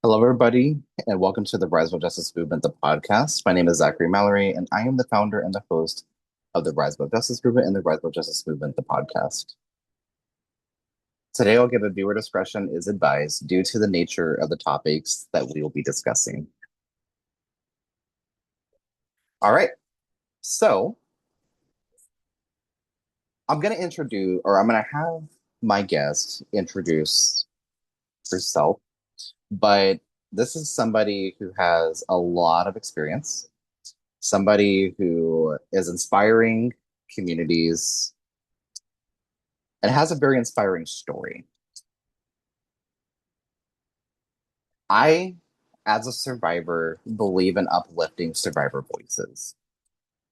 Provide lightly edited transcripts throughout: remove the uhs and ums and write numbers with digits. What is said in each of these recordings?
Hello, everybody, and welcome to the Rise of Justice Movement, the podcast. My name is Zachary Mallory, and I am the founder and the host of the Rise of Justice Movement and the Rise of Justice Movement, the podcast. Today, I'll give a viewer discretion is advised due to the nature of the topics that we will be discussing. All right, so I'm going to introduce, or I'm going to have my guest introduce herself, but this is somebody who has a lot of experience, somebody who is inspiring communities and has a very inspiring story. I, as a survivor, believe in uplifting survivor voices.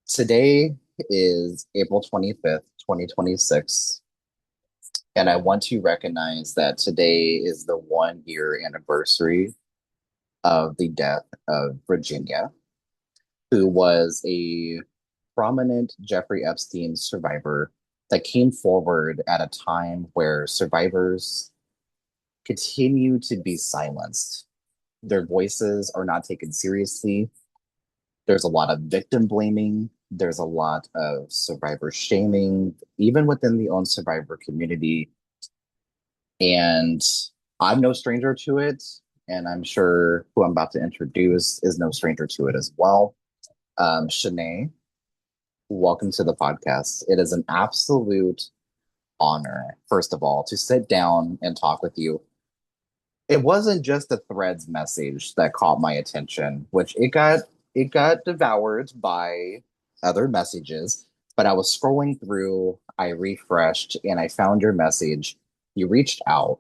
Today is April 25th, 2026, and I want to recognize that today is the 1 year anniversary of the death of Virginia, who was a prominent Jeffrey Epstein survivor that came forward at a time where survivors continue to be silenced. Their voices are not taken seriously. There's a lot of victim blaming. There's a lot of survivor shaming, even within the own survivor community. And I'm no stranger to it. And I'm sure who I'm about to introduce is no stranger to it as well. Shenea, welcome to the podcast. It is an absolute honor, first of all, to sit down and talk with you. It wasn't just the threads message that caught my attention, which it got devoured by other messages, but I was scrolling through, I refreshed, and I found your message. You reached out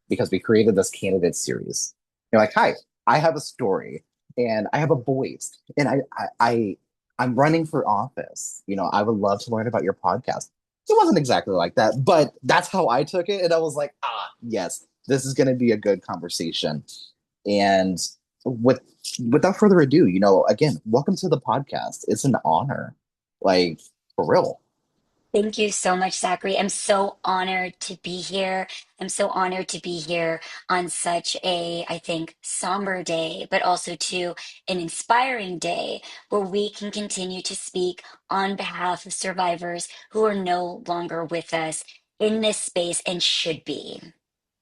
because we created this candidate series. You're like, "Hi, I have a story and I have a voice and I'm running for office. I would love to learn about your podcast." It wasn't exactly like that, but that's how I took it. And I was like, yes, this is going to be a good conversation. And with without further ado, again, welcome to the podcast. It's an honor, like for real. Thank you so much, Zachary. I'm so honored to be here. I'm so honored to be here on such a, I think, somber day, but also to an inspiring day where we can continue to speak on behalf of survivors who are no longer with us in this space and should be.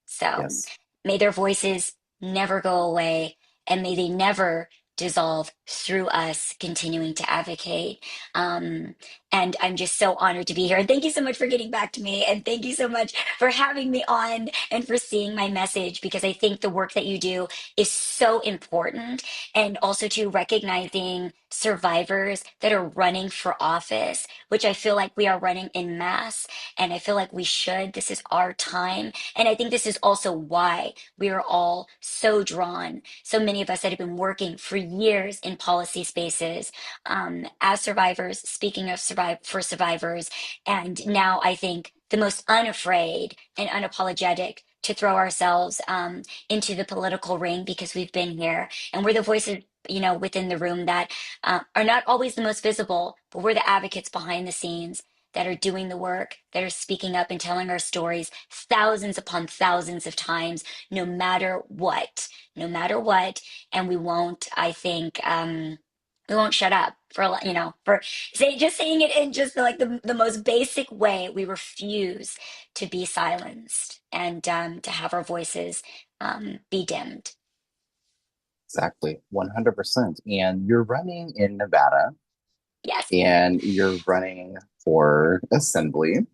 So Yes. may their voices never go away and may they never dissolve through us continuing to advocate. Um, and I'm just so honored to be here. And thank you so much for getting back to me. And thank you so much for having me on and for seeing my message, because I think the work that you do is so important. And also to recognizing survivors that are running for office, which I feel like we are running in mass. And I feel like we should. This is our time. And I think this is also why we are all so drawn, so many of us that have been working for years in policy spaces as survivors, speaking of for survivors. And now I think the most unafraid and unapologetic to throw ourselves into the political ring because we've been here and we're the voices. Within the room that are not always the most visible, but we're the advocates behind the scenes that are doing the work, that are speaking up and telling our stories thousands upon thousands of times, no matter what. And we won't, I think, we won't shut up just saying it in just like the most basic way. We refuse to be silenced and to have our voices be dimmed. Exactly. 100%. And you're running in Nevada Yes, and you're running for assembly.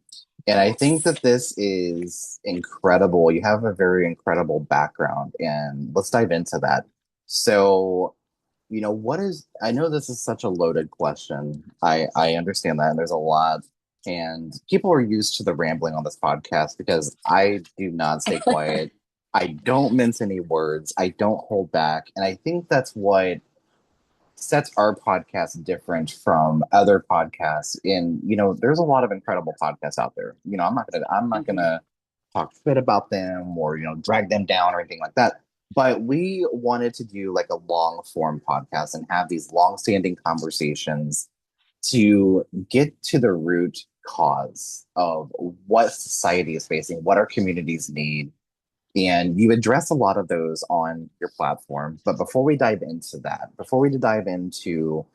And I think yes. that this is incredible. You have a very incredible background, and let's dive into that. So, I know this is such a loaded question. I understand that, and there's a lot, and people are used to the rambling on this podcast because I do not stay quiet. I don't mince any words. I don't hold back, and I think that's what sets our podcast different from other podcasts. There's a lot of incredible podcasts out there. I'm not gonna talk shit about them or drag them down or anything like that. But we wanted to do like a long form podcast and have these long standing conversations to get to the root cause of what society is facing, what our communities need, And you address a lot of those on your platform. But before we dive into that, before we dive into,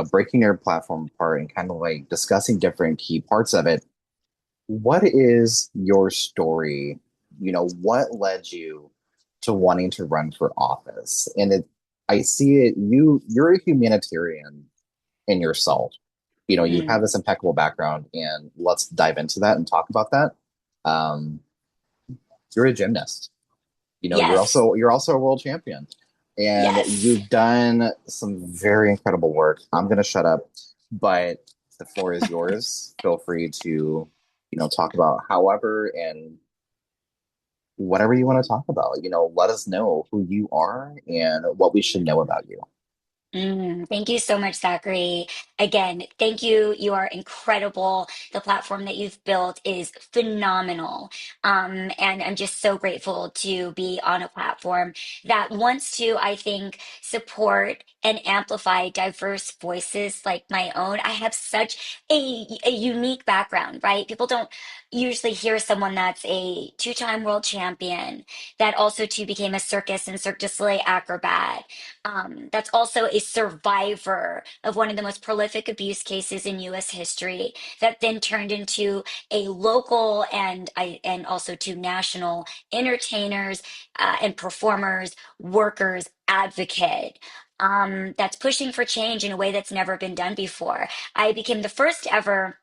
breaking your platform apart and kind of like discussing different key parts of it, what is your story? What led you to wanting to run for office? And I see it, you're a humanitarian in yourself. You have Mm, this impeccable background, and let's dive into that and talk about that. Um, you're a gymnast. You're yes, also a world champion, and yes. you've done some very incredible work. I'm gonna shut up, but the floor is yours. Feel free to, talk about however and whatever you want to talk about. Let us know who you are and what we should know about you. Thank you so much, Zachary. Again, thank you. You are incredible. The platform that you've built is phenomenal. And I'm just so grateful to be on a platform that wants to, I think, support and amplify diverse voices like my own. I have such a unique background, right? People don't usually hear someone that's a two-time world champion that also too became a circus and Cirque du Soleil acrobat, that's also a survivor of one of the most prolific abuse cases in U.S. history, that then turned into a local and also to national entertainers and performers, workers, advocate. That's pushing for change in a way that's never been done before. I became the first ever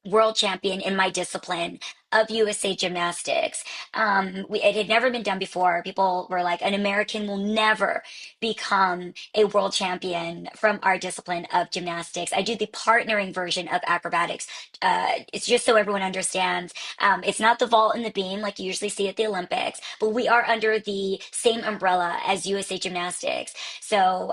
world champion in my discipline of USA gymnastics. It had never been done before. People were like, an American will never become a world champion from our discipline of gymnastics. I do the partnering version of acrobatics. It's just so everyone understands. It's not the vault and the beam like you usually see at the Olympics, but we are under the same umbrella as USA gymnastics. So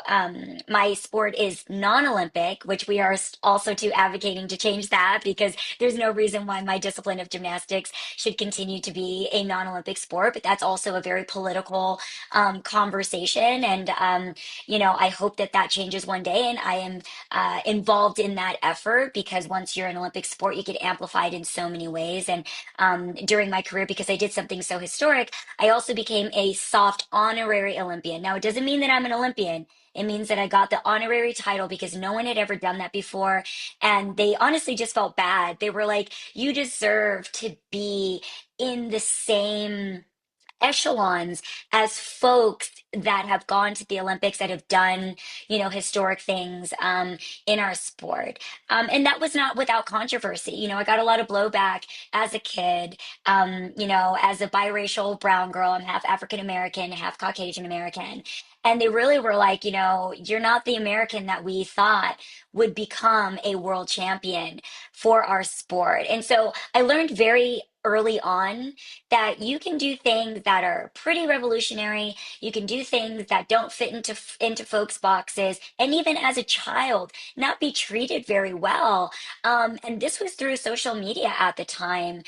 my sport is non-Olympic, which we are also to advocating to change that because there's no reason why my discipline of gymnastics should continue to be a non-Olympic sport. But that's also a very political conversation, and I hope that that changes one day. And I am involved in that effort because once you're an Olympic sport, you get amplified in so many ways. And during my career, because I did something so historic, I also became a soft honorary Olympian. Now, it doesn't mean that I'm an Olympian. It means that I got the honorary title because no one had ever done that before. And they honestly just felt bad. They were like, you deserve to be in the same echelons as folks that have gone to the Olympics that have done, historic things in our sport. And that was not without controversy. I got a lot of blowback as a kid, as a biracial brown girl. I'm half African American, half Caucasian American. And they really were like, you're not the American that we thought would become a world champion for our sport. And so I learned very early on that you can do things that are pretty revolutionary. You can do things that don't fit into folks' boxes, and even as a child, not be treated very well. And this was through social media at the time,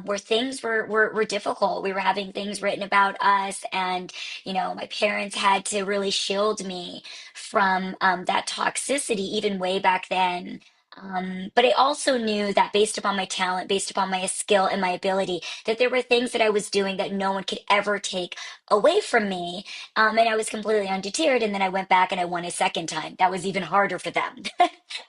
where things were difficult. We were having things written about us, and my parents had to really shield me from that toxicity, even way back then. But I also knew that based upon my talent, based upon my skill and my ability, that there were things that I was doing that no one could ever take away from me. And I was completely undeterred. And then I went back and I won a second time. That was even harder for them.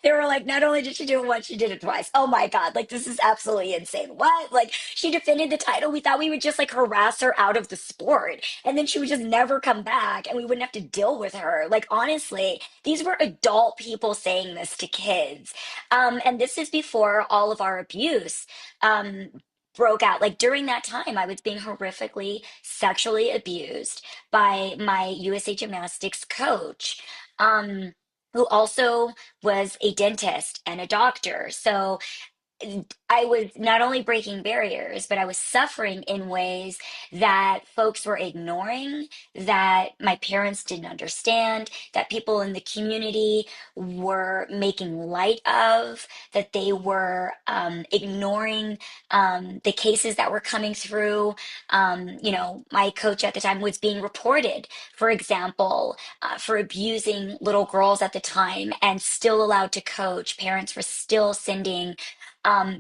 They were like, not only did she do it once, she did it twice. Oh my God, like this is absolutely insane. What? Like she defended the title. We thought we would just like harass her out of the sport. And then she would just never come back and we wouldn't have to deal with her. Like honestly, these were adult people saying this to kids. And this is before all of our abuse. Um, broke out. Like during that time, I was being horrifically sexually abused by my USA Gymnastics coach, who also was a dentist and a doctor. So I was not only breaking barriers, but I was suffering in ways that folks were ignoring, that my parents didn't understand, that people in the community were making light of, that they were ignoring the cases that were coming through. My coach at the time was being reported, for example, for abusing little girls at the time and still allowed to coach. Parents were still sending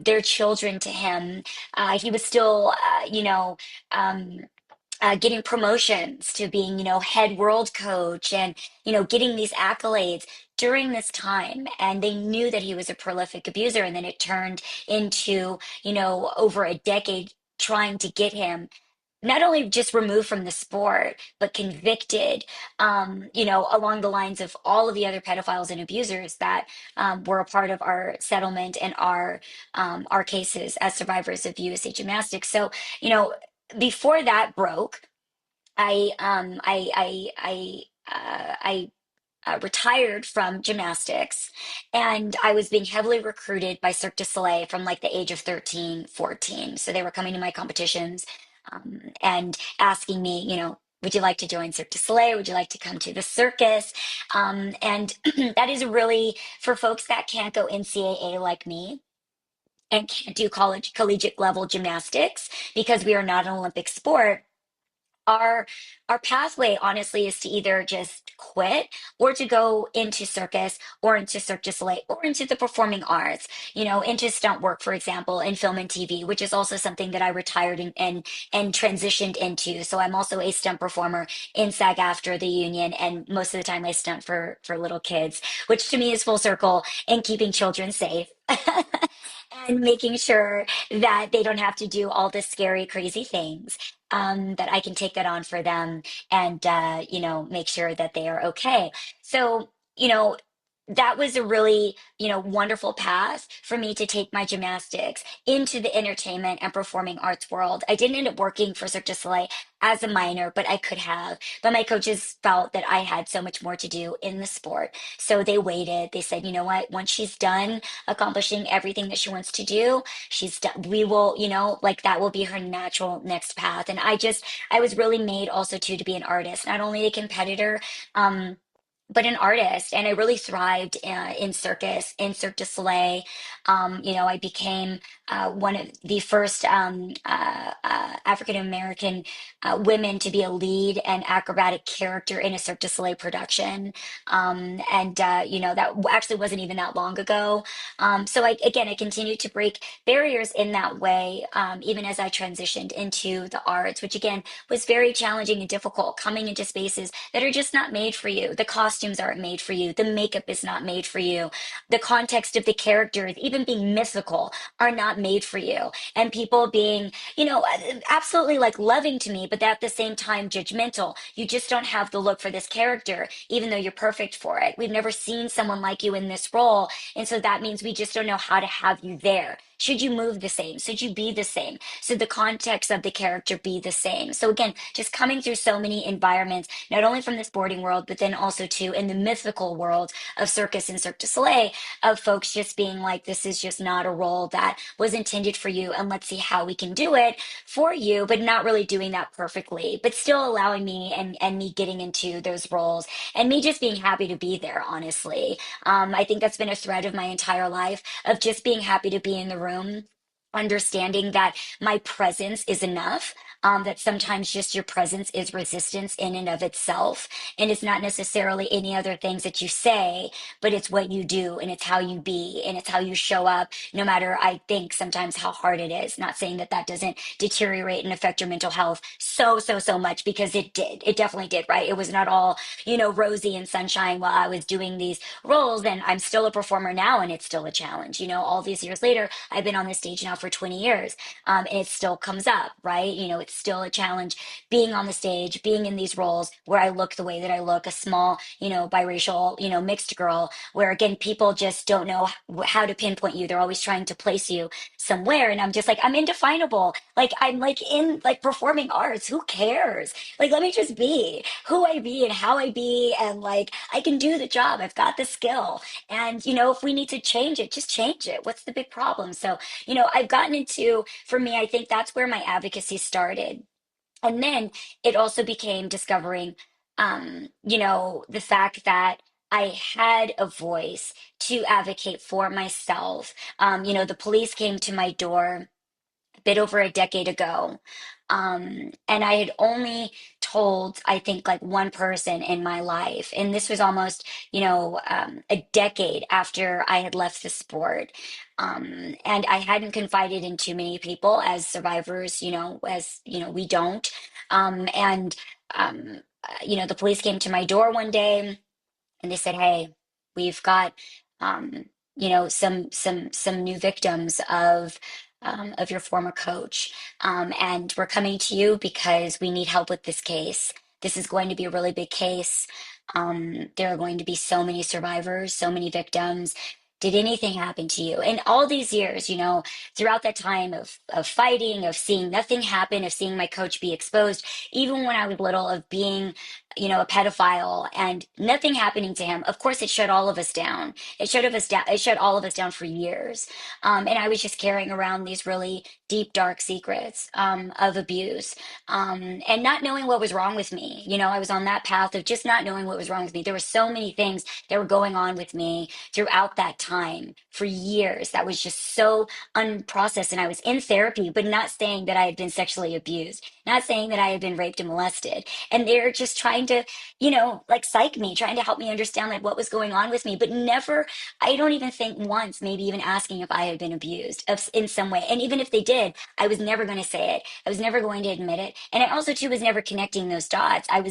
their children to him. He was still, um, getting promotions to being, head world coach and, getting these accolades during this time. And they knew that he was a prolific abuser. And then it turned into, over a decade trying to get him not only just removed from the sport, but convicted, along the lines of all of the other pedophiles and abusers that were a part of our settlement and our cases as survivors of USA gymnastics. So, you know, before that broke, I retired from gymnastics, and I was being heavily recruited by Cirque du Soleil from like the age of 13, 14. So they were coming to my competitions, and asking me, would you like to join Cirque du Soleil? Would you like to come to the circus? And that is really for folks that can't go NCAA like me and can't do collegiate level gymnastics because we are not an Olympic sport. Our pathway honestly is to either just quit or to go into circus or into Cirque du Soleil or into the performing arts, into stunt work, for example, in film and TV, which is also something that I retired and transitioned into. So I'm also a stunt performer in SAG after the union, and most of the time I stunt for little kids, which to me is full circle in keeping children safe. And making sure that they don't have to do all the scary, crazy things, that I can take that on for them and, make sure that they are okay. So, that was a really, wonderful path for me to take my gymnastics into the entertainment and performing arts world. I didn't end up working for Cirque du Soleil as a minor, but I could have. But my coaches felt that I had so much more to do in the sport. So they waited. They said, you know what, once she's done accomplishing everything that she wants to do, she's done, we will, like that will be her natural next path. And I was really made also too to be an artist, not only a competitor, um but an artist. And I really thrived in circus, in Cirque du Soleil. I became one of the first African American women to be a lead and acrobatic character in a Cirque du Soleil production. And that actually wasn't even that long ago. So I continued to break barriers in that way, even as I transitioned into the arts, which again was very challenging and difficult, coming into spaces that are just not made for you. The costumes aren't made for you. The makeup is not made for you. The context of the characters, even being mythical, are not made for you. And people being, absolutely like loving to me, but at the same time judgmental. You just don't have the look for this character, even though you're perfect for it. We've never seen someone like you in this role. And so that means we just don't know how to have you there. Should you move the same? Should you be the same? Should the context of the character be the same? So again, just coming through so many environments, not only from the sporting world, but then also too in the mythical world of circus and Cirque du Soleil, of folks just being like, this is just not a role that was intended for you, and let's see how we can do it for you, but not really doing that perfectly, but still allowing me and me getting into those roles and me just being happy to be there, honestly. I think that's been a thread of my entire life of just being happy to be in the room, understanding that my presence is enough, that sometimes just your presence is resistance in and of itself. And it's not necessarily any other things that you say, but it's what you do and it's how you be and it's how you show up, no matter, I think, sometimes how hard it is. Not saying that that doesn't deteriorate and affect your mental health so much, because it did. It definitely did, right? It was not all, rosy and sunshine while I was doing these roles. And I'm still a performer now, and it's still a challenge. All these years later, I've been on the stage now for 20 years, and it still comes up, right? It's still a challenge being on the stage, being in these roles where I look the way that I look, a small, biracial, mixed girl, where again, people just don't know how to pinpoint you. They're always trying to place you somewhere. And I'm just like, I'm indefinable. Like, I'm like in like performing arts. Who cares? Like, let me just be who I be and how I be. And like, I can do the job. I've got the skill. And, if we need to change it, just change it. What's the big problem? So, I've gotten into, for me, I think that's where my advocacy started. And then it also became discovering, the fact that I had a voice to advocate for myself. The police came to my door a bit over a decade ago, And I had only told, I think, like one person in my life. And this was almost, a decade after I had left the sport. And I hadn't confided in too many people as survivors, we don't. And, the police came to my door one day and they said, "Hey, we've got some new victims of your former coach, and we're coming to you because we need help with this case. This is going to be a really big case. There are going to be so many survivors, so many victims." Did anything happen to you? And all these years, throughout that time of fighting, of seeing nothing happen, of seeing my coach be exposed, even when I was little, of being a pedophile and nothing happening to him. Of course, it shut all of us down. It shut of us down. It shut all of us down for years. And I was just carrying around these really deep, dark secrets of abuse, and not knowing what was wrong with me. I was on that path of just not knowing what was wrong with me. There were so many things that were going on with me throughout that time for years that was just so unprocessed. And I was in therapy, but not saying that I had been sexually abused, not saying that I had been raped and molested, and they're just trying to like psych me, trying to help me understand like what was going on with me, but never, I don't even think once, maybe even asking if I had been abused in some way. And even if they did, I was never going to say it. I was never going to admit it. And I also too was never connecting those dots. I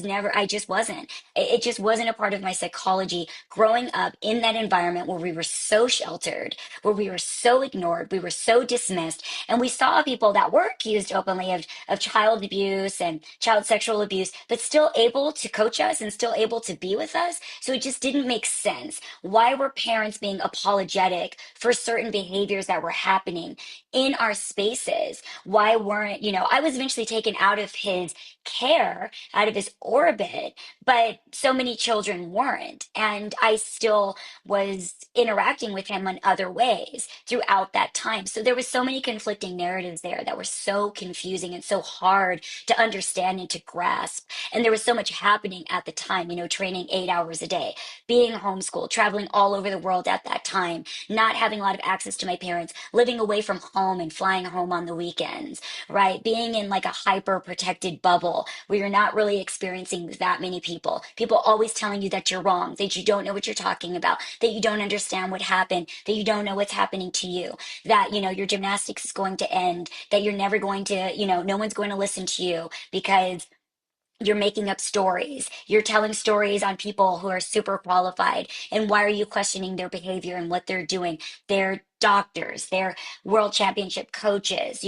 just wasn't. It just wasn't a part of my psychology growing up in that environment where we were so sheltered, where we were so ignored, we were so dismissed, and we saw people that were accused openly of child abuse and child sexual abuse, but still able to coach us and still able to be with us. So it just didn't make sense. Why were parents being apologetic for certain behaviors that were happening in our spaces? Why weren't, I was eventually taken out of his care, out of his orbit, but so many children weren't. And I still was interacting with him in other ways throughout that time. So there was so many conflicting narratives there that were so confusing and so hard to understand and to grasp. And there was so much happening at the time, training 8 hours a day, being homeschooled, traveling all over the world at that time, not having a lot of access to my parents, living away from home and flying home on the weekends, right? Being in like a hyper protected bubble where you're not really experiencing that many people. People always telling you that you're wrong, that you don't know what you're talking about, that you don't understand what happened, that you don't know what's happening to you, that, your gymnastics is going to end, that you're never going to, no one's going to listen to you because you're making up stories. You're telling stories on people who are super qualified. And why are you questioning their behavior and what they're doing? They're doctors, they're world championship coaches,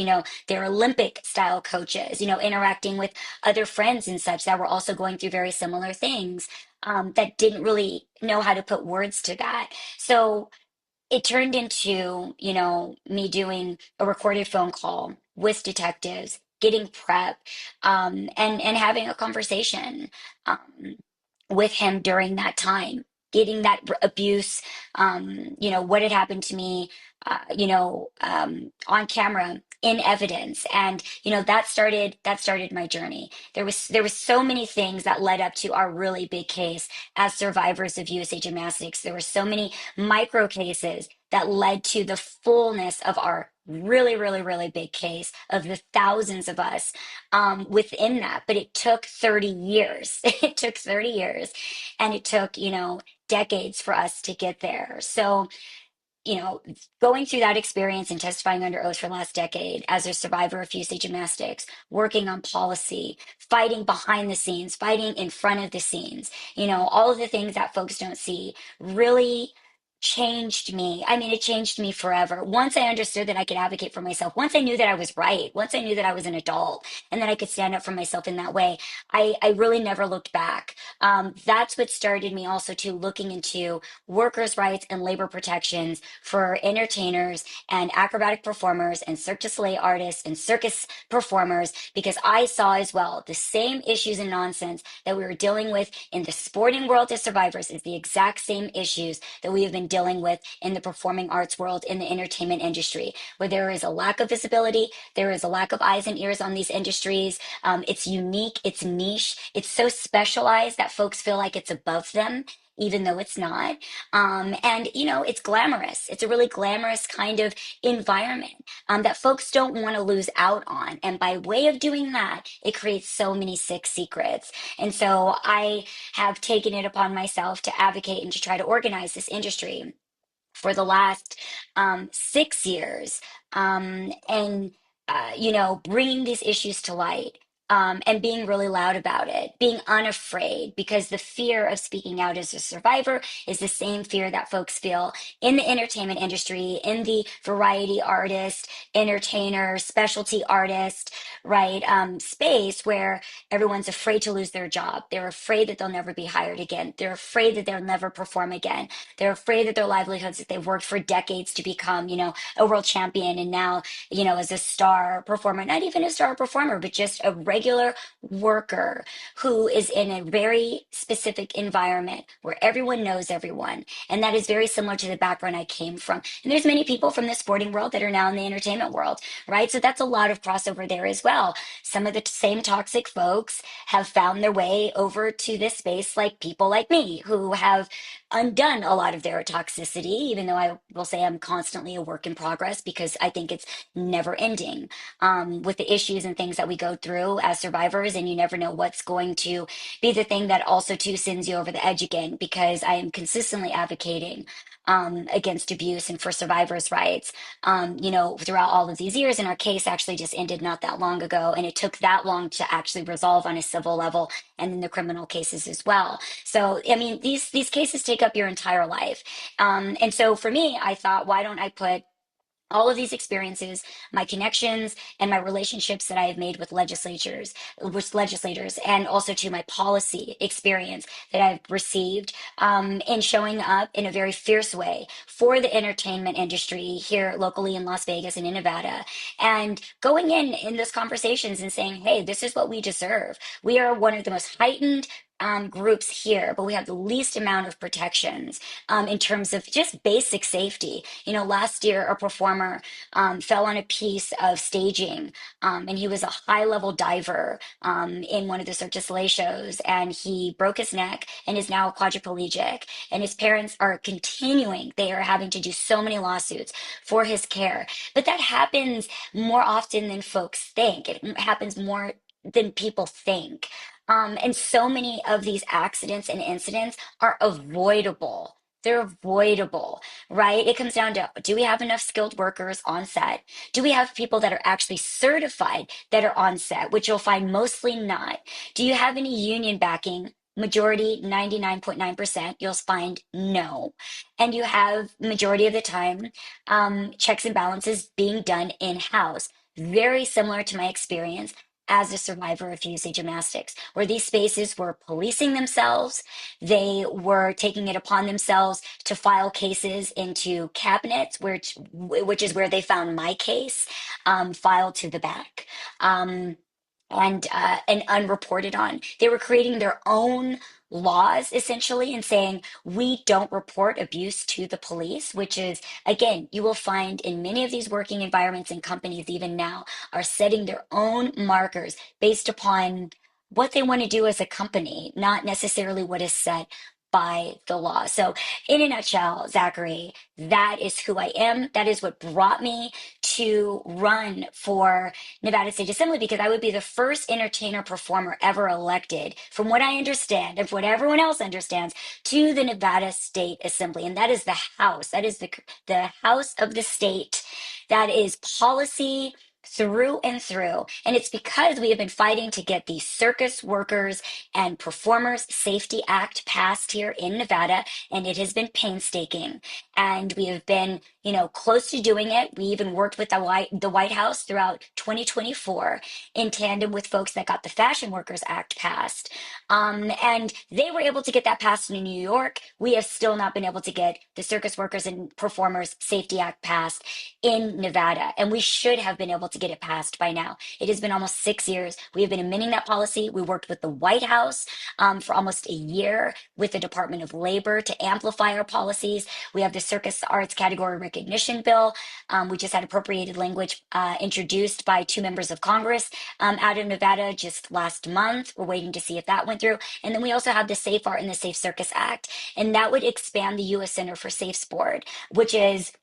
they're Olympic style coaches, interacting with other friends and such that were also going through very similar things, that didn't really know how to put words to that. So it turned into, me doing a recorded phone call with detectives, getting prep, and having a conversation um, with him during that time, getting that abuse, what had happened to me, on camera in evidence. And, that started my journey. There was so many things that led up to our really big case as survivors of USA Gymnastics. There were so many micro cases that led to the fullness of our really, really, really big case of the thousands of us within that. But it took 30 years. It took 30 years and it took, decades for us to get there. So, you know, going through that experience and testifying under oath for the last decade as a survivor of USA Gymnastics, working on policy, fighting behind the scenes, fighting in front of the scenes, all of the things that folks don't see really changed me. I mean, it changed me forever. Once I understood that I could advocate for myself, once I knew that I was right, once I knew that I was an adult and that I could stand up for myself in that way, I really never looked back. That's what started me also to looking into workers' rights and labor protections for entertainers and acrobatic performers and Cirque du Soleil artists and circus performers, because I saw as well the same issues and nonsense that we were dealing with in the sporting world as survivors is the exact same issues that we have been dealing with in the performing arts world, in the entertainment industry, where there is a lack of visibility, there is a lack of eyes and ears on these industries. It's unique, it's niche, it's so specialized that folks feel like it's above them. even though it's not. And, it's glamorous. It's a really glamorous kind of environment that folks don't want to lose out on. And by way of doing that, it creates so many sick secrets. And so I have taken it upon myself to advocate and to try to organize this industry for the last 6 years, and bringing these issues to light, and being really loud about it, being unafraid, because the fear of speaking out as a survivor is the same fear that folks feel in the entertainment industry, in the variety artist, entertainer, specialty artist, right, space, where everyone's afraid to lose their job. They're afraid that they'll never be hired again. They're afraid that they'll never perform again. They're afraid that their livelihoods that they've worked for decades to become, a world champion, and now, as a star performer, not even a star performer, but just a regular worker who is in a very specific environment where everyone knows everyone. And that is very similar to the background I came from. And there's many people from the sporting world that are now in the entertainment world, right? So that's a lot of crossover there as well. Some of the same toxic folks have found their way over to this space, like people like me who have undone a lot of their toxicity, even though I will say I'm constantly a work in progress because I think it's never ending, with the issues and things that we go through as survivors. And you never know what's going to be the thing that also too sends you over the edge again, because I am consistently advocating against abuse and for survivors' rights, throughout all of these years. And our case actually just ended not that long ago. And it took that long to actually resolve on a civil level, and then the criminal cases as well. So, I mean, these cases take up your entire life. And so for me, I thought, why don't I put all of these experiences, my connections, and my relationships that I have made with legislators, and also to my policy experience that I've received, in showing up in a very fierce way for the entertainment industry here locally in Las Vegas and in Nevada, and going in those conversations and saying, hey, this is what we deserve. We are one of the most heightened groups here, but we have the least amount of protections, in terms of just basic safety. Last year, a performer fell on a piece of staging, and he was a high level diver, in one of the Cirque du Soleil shows, and he broke his neck and is now quadriplegic. And his parents are continuing, they are having to do so many lawsuits for his care. But that happens more often than folks think. It happens more than people think. And so many of these accidents and incidents are avoidable. They're avoidable, right? It comes down to, do we have enough skilled workers on set? Do we have people that are actually certified that are on set, which you'll find mostly not? Do you have any union backing? Majority, 99.9%, you'll find no. And you have, majority of the time, checks and balances being done in-house. Very similar to my experience as a survivor of USA Gymnastics, where these spaces were policing themselves. They were taking it upon themselves to file cases into cabinets, which is where they found my case, filed to the back. And unreported on. They were creating their own laws essentially and saying, we don't report abuse to the police, which is, again, you will find in many of these working environments, and companies even now are setting their own markers based upon what they want to do as a company, not necessarily what is set by the law. So, in a nutshell, Zachary, that is who I am. That is what brought me to run for Nevada State Assembly, because I would be the first entertainer performer ever elected, from what I understand and what everyone else understands, to the Nevada State Assembly. And that is the House. That is the House of the state. That is policy through and through. And it's because we have been fighting to get the Circus Workers and Performers Safety Act passed here in Nevada, and it has been painstaking. And we have been, close to doing it. We even worked with the White House throughout 2024 in tandem with folks that got the Fashion Workers Act passed. And they were able to get that passed in New York. We have still not been able to get the Circus Workers and Performers Safety Act passed in Nevada. And we should have been able to get it passed by now. It has been almost 6 years. We have been amending that policy. We worked with the White House for almost a year with the Department of Labor to amplify our policies. We have the Circus Arts Category Recognition Bill. We just had appropriated language introduced by two members of Congress out of Nevada just last month. We're waiting to see if that went through. And then we also have the Safe Art and the Safe Circus Act, and that would expand the U.S. Center for Safe Sport, which is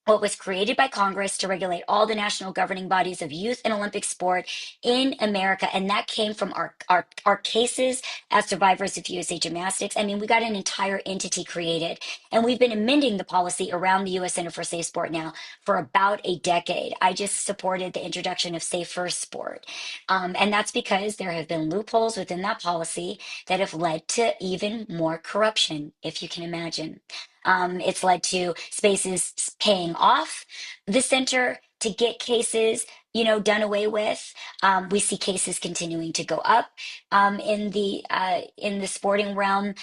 what was created by Congress to regulate all the national governing bodies of youth and Olympic sport in America. And that came from our cases as survivors of USA Gymnastics. I mean, we got an entire entity created, and we've been amending the policy around the U.S. Center for Safe Sport now for about a decade. I just supported the introduction of Safe First Sport. And that's because there have been loopholes within that policy that have led to even more corruption, if you can imagine. It's led to spaces paying off the center to get cases, done away with. We see cases continuing to go up in the sporting realm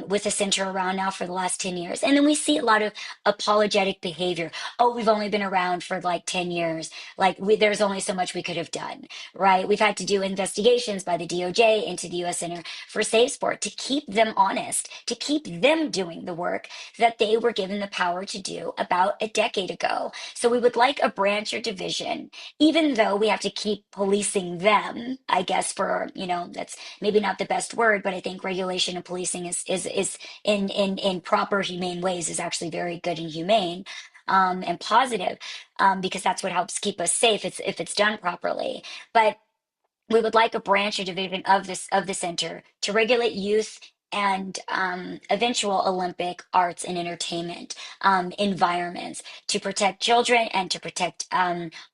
with the center around now for the last 10 years. And then we see a lot of apologetic behavior. Oh, we've only been around for like 10 years. There's only so much we could have done, right? We've had to do investigations by the DOJ into the U.S. Center for Safe Sport to keep them honest, to keep them doing the work that they were given the power to do about a decade ago. So we would like a branch or division, even though we have to keep policing them, I guess that's maybe not the best word, but I think regulation and policing is in proper humane ways is actually very good and humane. And positive, because that's what helps keep us safe. If it's done properly. But we would like a branch or division of the center to regulate youth and eventual Olympic arts and entertainment environments to protect children and to protect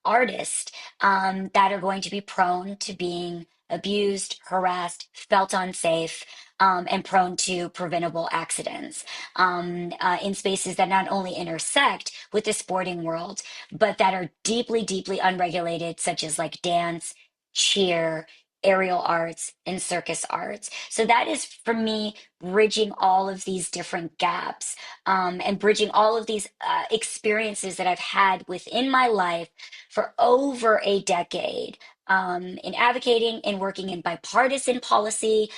artists that are going to be prone to being abused, harassed, felt unsafe. And prone to preventable accidents in spaces that not only intersect with the sporting world, but that are deeply, deeply unregulated, such as like dance, cheer, aerial arts, and circus arts. So that is for me bridging all of these different gaps and bridging all of these experiences that I've had within my life for over a decade. In advocating and working in bipartisan policy,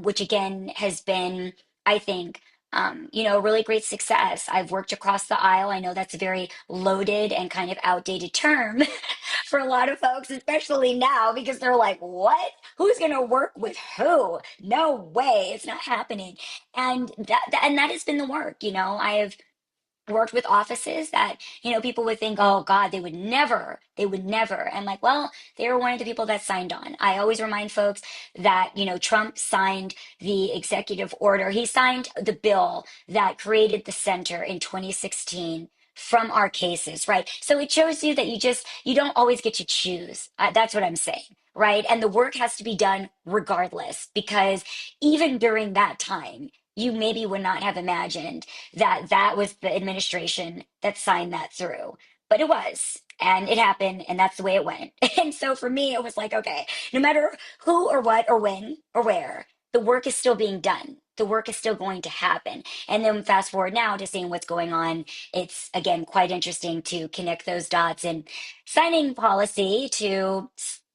which again has been, I think, a really great success. I've worked across the aisle. I know that's a very loaded and kind of outdated term, for a lot of folks, especially now, because they're like, what? Who's going to work with who? No way. It's not happening. And that has been the work. I have worked with offices that people would think, oh god, they would never. And like, well, they were one of the people that signed on. I always remind folks that Trump signed the executive order. He signed the bill that created the center in 2016 from our cases, right? So it shows you that you don't always get to choose. That's what I'm saying, right? And the work has to be done regardless, because even during that time, you maybe would not have imagined that that was the administration that signed that through. But it was, and it happened, and that's the way it went. And so for me, it was like, okay, no matter who or what or when or where, the work is still being done. The work is still going to happen. And then fast forward now to seeing what's going on. It's again quite interesting to connect those dots and signing policy to,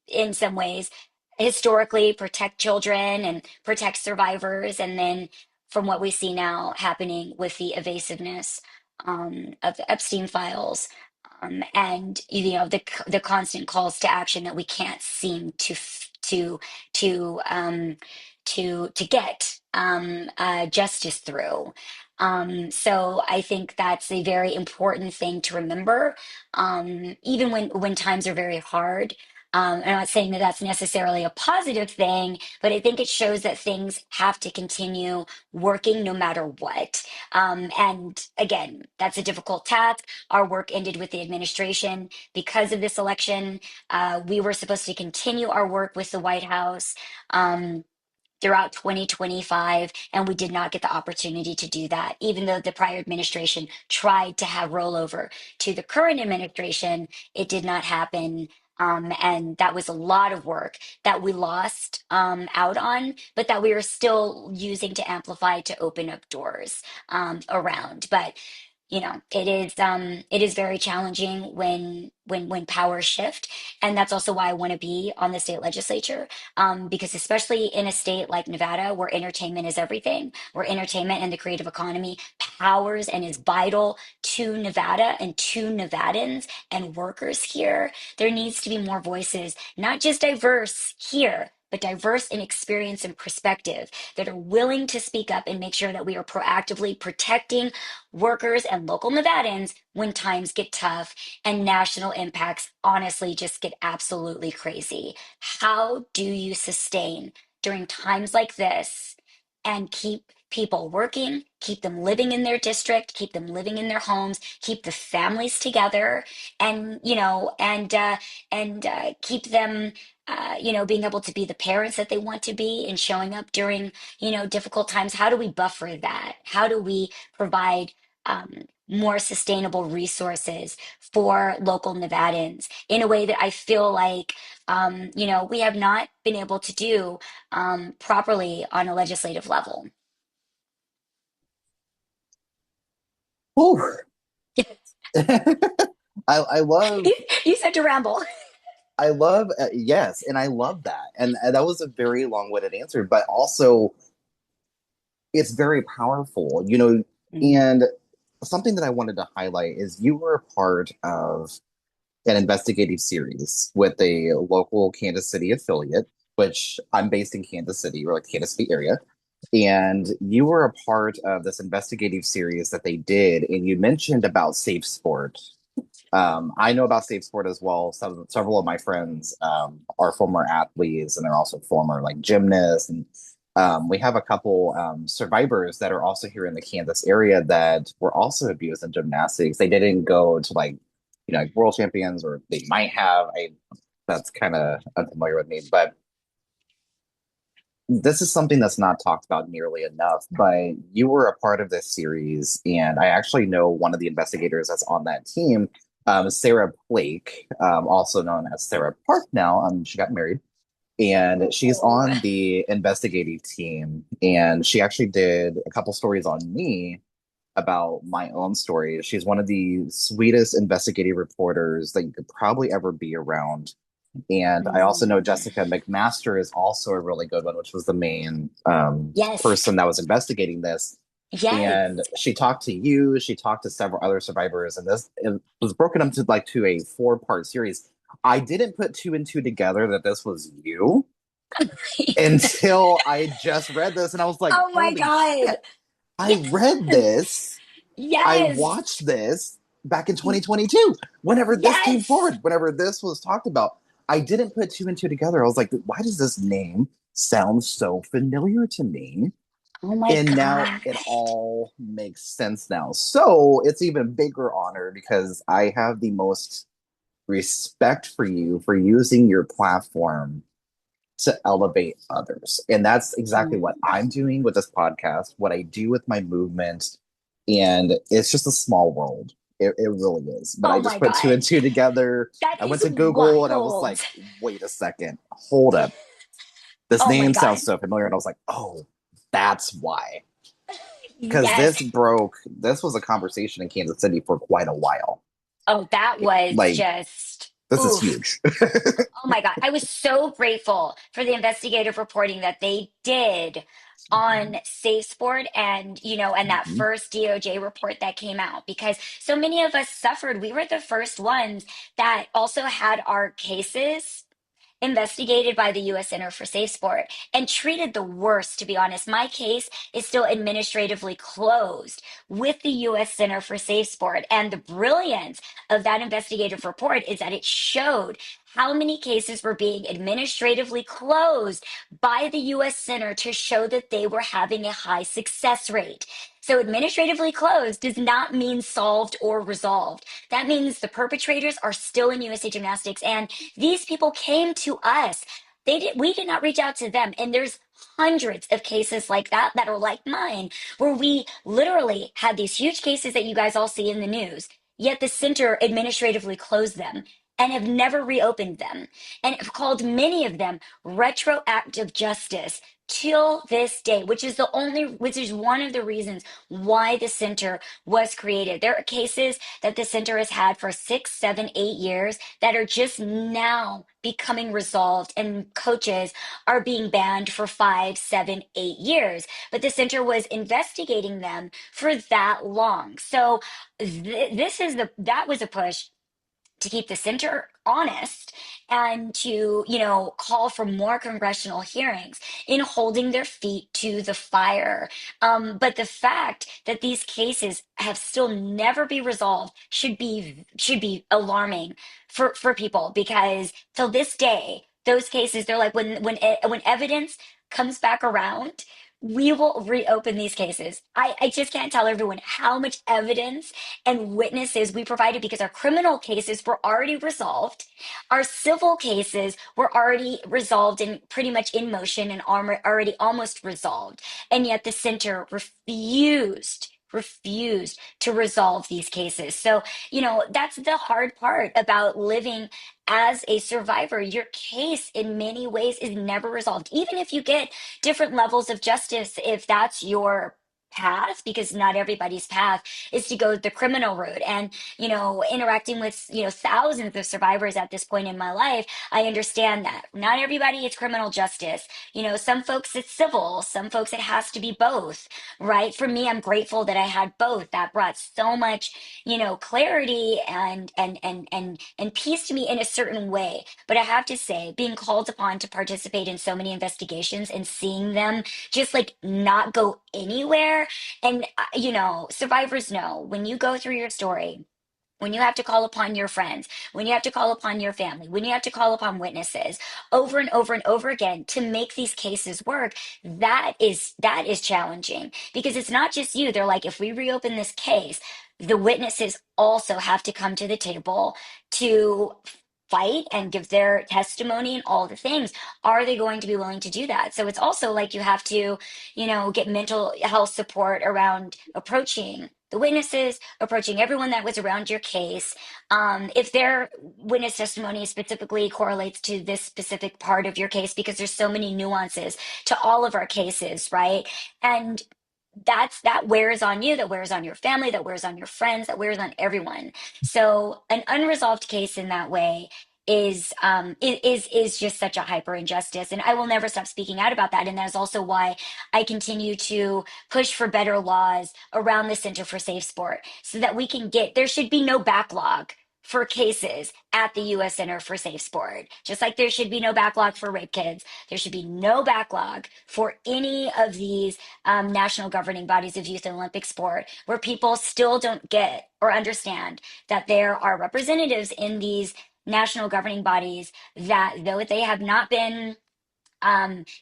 in some ways, historically protect children and protect survivors, and then from what we see now happening with the evasiveness of the Epstein files, and the constant calls to action that we can't seem to to um, to get justice through. So I think that's a very important thing to remember, even when times are very hard. I'm not saying that that's necessarily a positive thing, but I think it shows that things have to continue working no matter what. And again, that's a difficult task. Our work ended with the administration because of this election. We were supposed to continue our work with the White House. Throughout 2025, and we did not get the opportunity to do that, even though the prior administration tried to have rollover to the current administration. It did not happen. And that was a lot of work that we lost out on, but that we are still using to amplify to open up doors around. But it is very challenging when powers shift. And that's also why I want to be on the state legislature. Because especially in a state like Nevada, where entertainment is everything, where entertainment and the creative economy powers and is vital to Nevada and to Nevadans and workers here, there needs to be more voices, not just diverse here, but diverse in experience and perspective, that are willing to speak up and make sure that we are proactively protecting workers and local Nevadans when times get tough and national impacts honestly just get absolutely crazy. How do you sustain during times like this and keep people working, keep them living in their district, keep them living in their homes, keep the families together, and keep them being able to be the parents that they want to be and showing up during difficult times? How do we buffer that? How do we provide more sustainable resources for local Nevadans in a way that I feel like, we have not been able to do properly on a legislative level? Whew. I love You said to ramble. yes, and I love that. And that was a very long-winded answer, but also it's very powerful, Mm. and something that I wanted to highlight is you were a part of an investigative series with a local Kansas City affiliate, which I'm based in Kansas City or like Kansas City area. And you were a part of this investigative series that they did, and you mentioned about safe sport. I know about safe sport as well. Several of my friends are former athletes, and they're also former like gymnasts. And we have a couple survivors that are also here in the Kansas area that were also abused in gymnastics. They didn't go to like world champions, or they might have. That's kind of unfamiliar with me, but this is something that's not talked about nearly enough. But you were a part of this series, and I actually know one of the investigators that's on that team, Sarah Blake, also known as Sarah Park now. She got married, and she's Oh, on the investigative team, and she actually did a couple stories on me about my own story. She's one of the sweetest investigative reporters that you could probably ever be around. And I also know mm. Jessica McMaster is also a really good one, which was the main Yes, person that was investigating this. yes. And she talked to you, she talked to several other survivors, and this it was broken up to a 4-part series. I didn't put two and two together that this was you until I just read this, and I was like, Oh my holy God. shit, I read Yes, this, I yes, watched this back in 2022. Whenever this came yes. forward, whenever this was talked about, I didn't put two and two together. I was like, why does this name sound so familiar to me? Oh my And now God. it all makes sense now. So it's even bigger honor because I have the most respect for you for using your platform to elevate others. And that's exactly what Mm. I'm doing with this podcast, what I do with my movement. And it's just a small world. It really is. But I Oh just my put two and God. two together. That I is went to Google and I was wild. like, wait a second, hold up. This Oh my name sounds God. so familiar. And I was like, oh, that's why. Because Yes. this was a conversation in Kansas City for quite a while. Oh, that was Like, just, this is oof. huge. Oh my God. I was so grateful for the investigative reporting that they did on Safe Sport and that Mhm. first DOJ report that came out, because so many of us suffered. We were the first ones that also had our cases investigated by the US Center for Safe Sport and treated the worst, to be honest. My case is still administratively closed with the US Center for Safe Sport. And the brilliance of that investigative report is that it showed how many cases were being administratively closed by the US Center to show that they were having a high success rate. So, administratively closed does not mean solved or resolved. That means the perpetrators are still in USA Gymnastics, and these people came to us. We did not reach out to them. And there's hundreds of cases like that that are like mine, where we literally had these huge cases that you guys all see in the news, yet the center administratively closed them and have never reopened them, and have called many of them retroactive justice till this day, which is one of the reasons why the center was created. There are cases that the center has had for 6, 7, 8 years that are just now becoming resolved, and coaches are being banned for 5, 7, 8 years. But the center was investigating them for that long. So this is that was a push to keep the center honest and to, call for more congressional hearings in holding their feet to the fire. But the fact that these cases have still never be resolved should be alarming for people, because till this day, those cases, they're like, when evidence comes back around, we will reopen these cases. I just can't tell everyone how much evidence and witnesses we provided, because our criminal cases were already resolved. Our civil cases were already resolved and pretty much in motion and already almost resolved. And yet the center refused to resolve these cases. So, that's the hard part about living as a survivor. Your case in many ways is never resolved, even if you get different levels of justice, if that's your path, because not everybody's path is to go the criminal route. And, interacting with, thousands of survivors at this point in my life, I understand that not everybody is criminal justice. Some folks it's civil, some folks it has to be both, right? For me, I'm grateful that I had both. That brought so much, clarity and peace to me in a certain way. But I have to say, being called upon to participate in so many investigations and seeing them just like not go anywhere, and, survivors know when you go through your story, when you have to call upon your friends, when you have to call upon your family, when you have to call upon witnesses over and over and over again to make these cases work, that is challenging, because it's not just you. They're like, if we reopen this case, the witnesses also have to come to the table to fight and give their testimony and all the things. Are they going to be willing to do that? So it's also like you have to, get mental health support around approaching the witnesses, approaching everyone that was around your case. If their witness testimony specifically correlates to this specific part of your case, because there's so many nuances to all of our cases, right? And that wears on you, that wears on your family, that wears on your friends, that wears on everyone. So an unresolved case in that way is just such a hyper injustice, and I will never stop speaking out about that. And that's also why I continue to push for better laws around the Center for Safe Sport, so that we can get, there should be no backlog for cases at the U.S. Center for Safe Sport. Just like there should be no backlog for rape kits, there should be no backlog for any of these national governing bodies of youth and Olympic sport, where people still don't get or understand that there are representatives in these national governing bodies that, though they have not been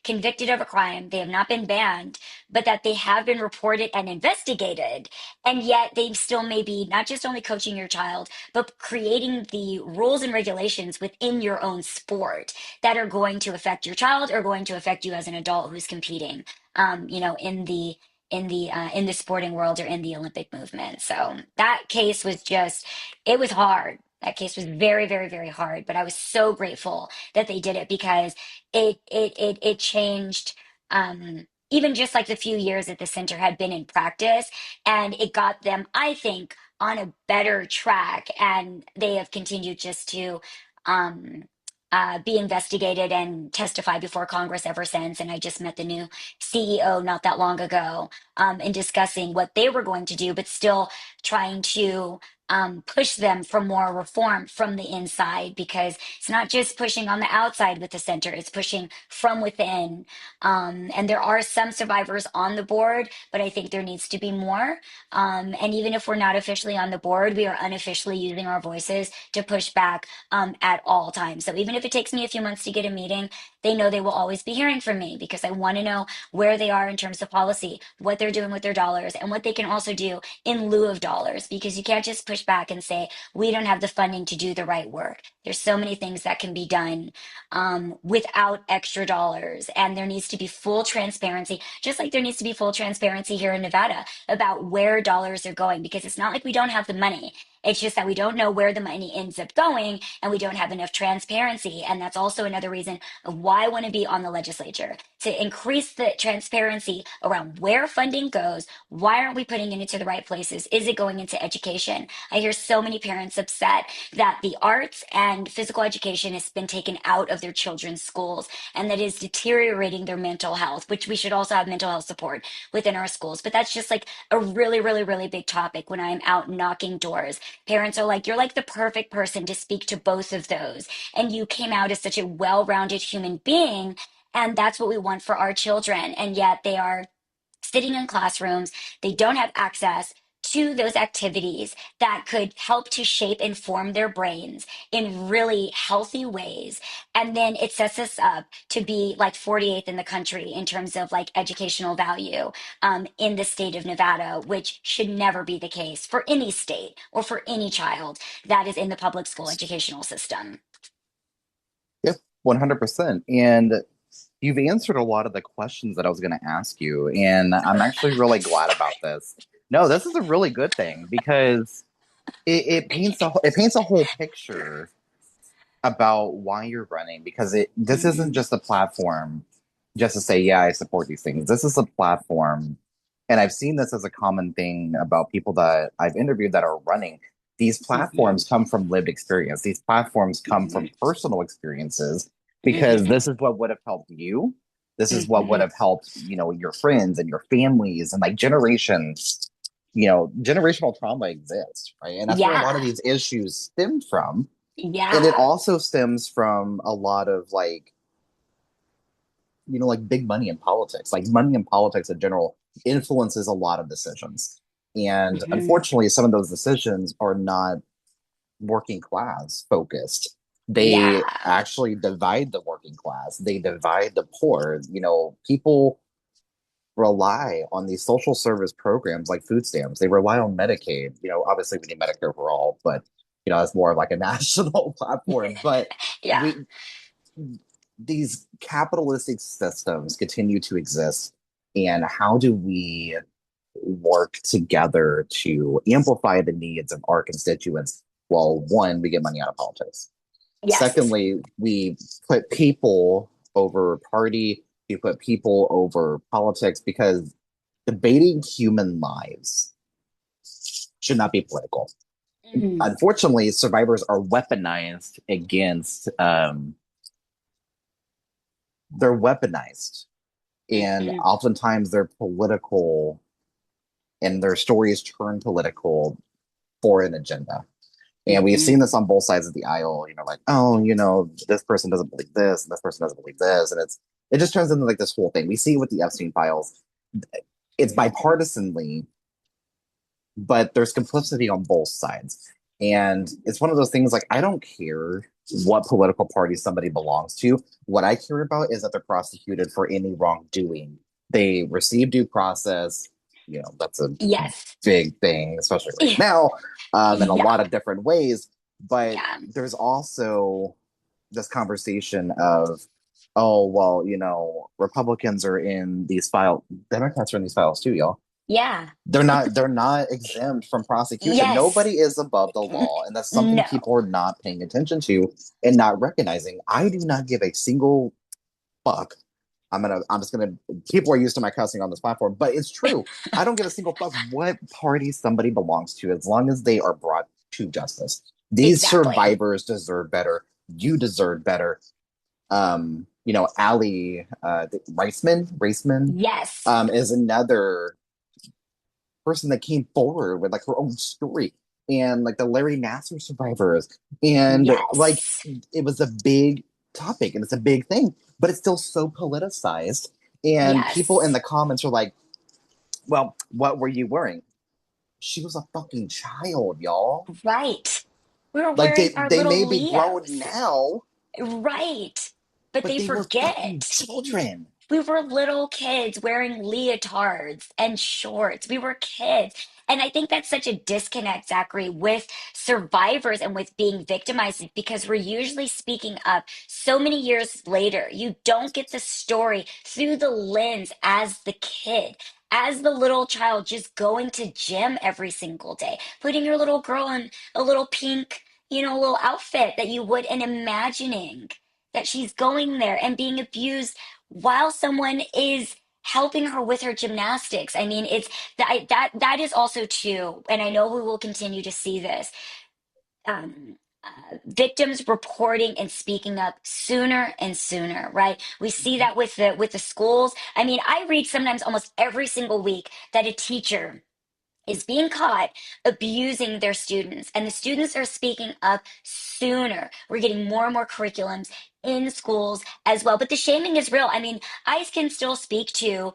convicted of a crime, they have not been banned, but that they have been reported and investigated. And yet they still may be not just only coaching your child, but creating the rules and regulations within your own sport that are going to affect your child or going to affect you as an adult who's competing, in the sporting world or in the Olympic movement. So that case was just, it was hard. That case was very, very, very hard, but I was so grateful that they did it, because it changed, even just like the few years that the center had been in practice, and it got them, I think, on a better track. And they have continued just to um be investigated and testify before Congress ever since. And I just met the new CEO not that long ago, in discussing what they were going to do, but still trying to push them for more reform from the inside, because it's not just pushing on the outside with the center, it's pushing from within. And there are some survivors on the board, but I think there needs to be more. And even if we're not officially on the board, we are unofficially using our voices to push back at all times. So even if it takes me a few months to get a meeting, they know they will always be hearing from me, because I want to know where they are in terms of policy, what they're doing with their dollars, and what they can also do in lieu of dollars, because you can't just push back and say, we don't have the funding to do the right work. There's so many things that can be done without extra dollars. And there needs to be full transparency, just like there needs to be full transparency here in Nevada about where dollars are going, because it's not like we don't have the money. It's just that we don't know where the money ends up going and we don't have enough transparency. And that's also another reason of why I want to be on the legislature to increase the transparency around where funding goes. Why aren't we putting it into the right places? Is it going into education? I hear so many parents upset that the arts and physical education has been taken out of their children's schools and that is deteriorating their mental health, which we should also have mental health support within our schools. But that's just like a really, really, really big topic when I'm out knocking doors. Parents are like, you're like the perfect person to speak to both of those. And you came out as such a well rounded human being. And that's what we want for our children. And yet they are sitting in classrooms. They don't have access to those activities that could help to shape and form their brains in really healthy ways. And then it sets us up to be like 48th in the country in terms of like educational value in the state of Nevada, which should never be the case for any state or for any child that is in the public school educational system. Yep, 100%. And you've answered a lot of the questions that I was going to ask you, and I'm actually really glad about this. No, this is a really good thing because it paints a whole picture about why you're running because it this isn't Mhm. just a platform just to say, yeah, I support these things. This is a platform, and I've seen this as a common thing about people that I've interviewed that are running. These Mhm. platforms come from lived experience. These platforms come from Mhm. personal experiences because Mhm. this is what would have helped you. This is what would Mhm. have helped, your friends and your families and like generations. Generational trauma exists, right? And that's where a lot of Yeah. these issues stem from, and it Yeah. also stems from a lot of like big money in politics. Like money in politics in general influences a lot of decisions. And Mhm. unfortunately, some of those decisions are not working class focused. They Yeah. actually divide the working class, they divide the poor. People rely on these social service programs like food stamps. They rely on Medicaid. Obviously we need Medicare for all, but that's more of like a national platform. But Yeah. we these capitalistic systems continue to exist, and how do we work together to amplify the needs of our constituents? Well, one, we get money out of politics. Yes. Secondly, we put people over party, we put people over politics because debating human lives should not be political. Mm. Unfortunately, survivors are weaponized against they're weaponized, and Mhm. oftentimes they're political, and their stories turn political for an agenda. And we've Mhm. seen this on both sides of the aisle, like, oh, this person doesn't believe this, and this person doesn't believe this. And it just turns into like this whole thing. We see with the Epstein files, it's bipartisanly, but there's complicity on both sides. And it's one of those things like, I don't care what political party somebody belongs to. What I care about is that they're prosecuted for any wrongdoing. They receive due process. That's a Yes. big thing, especially right now, in a Yeah. lot of different ways. But Yeah. there's also this conversation of, oh, well, Republicans are in these files, Democrats are in these files too, y'all. Yeah. They're not exempt from prosecution. Yes. Nobody is above the law, and that's something No. people are not paying attention to and not recognizing. I do not give a single fuck. I'm just gonna people are used to my cussing on this platform, but it's true. I don't give a single fuck what party somebody belongs to as long as they are brought to justice. These Exactly. survivors deserve better. You deserve better. Ali Raceman, Yes. is another person that came forward with like her own story, and like the Larry Nassar survivors, and like Yes. it was a big topic and it's a big thing, but it's still so politicized. And people in Yes. the comments are like, well, what were you wearing? She was a fucking child, y'all. Right. We were Like wearing our they may little be grown Leos. now, Right. But but they they were fucking forget. children. We were little kids wearing leotards and shorts. We were kids. And I think that's such a disconnect, Zachary, with survivors and with being victimized because we're usually speaking up so many years later. You don't get the story through the lens as the kid, as the little child just going to gym every single day, putting your little girl in a little pink, little outfit that you would, and imagining that she's going there and being abused while someone is helping her with her gymnastics. I mean, it's that is also too, and I know we will continue to see this. Victims reporting and speaking up sooner and sooner, right? We see that with the schools. I mean, I read sometimes almost every single week that a teacher is being caught abusing their students, and the students are speaking up sooner. We're getting more and more curriculums in schools as well, but the shaming is real. I mean, I can still speak to,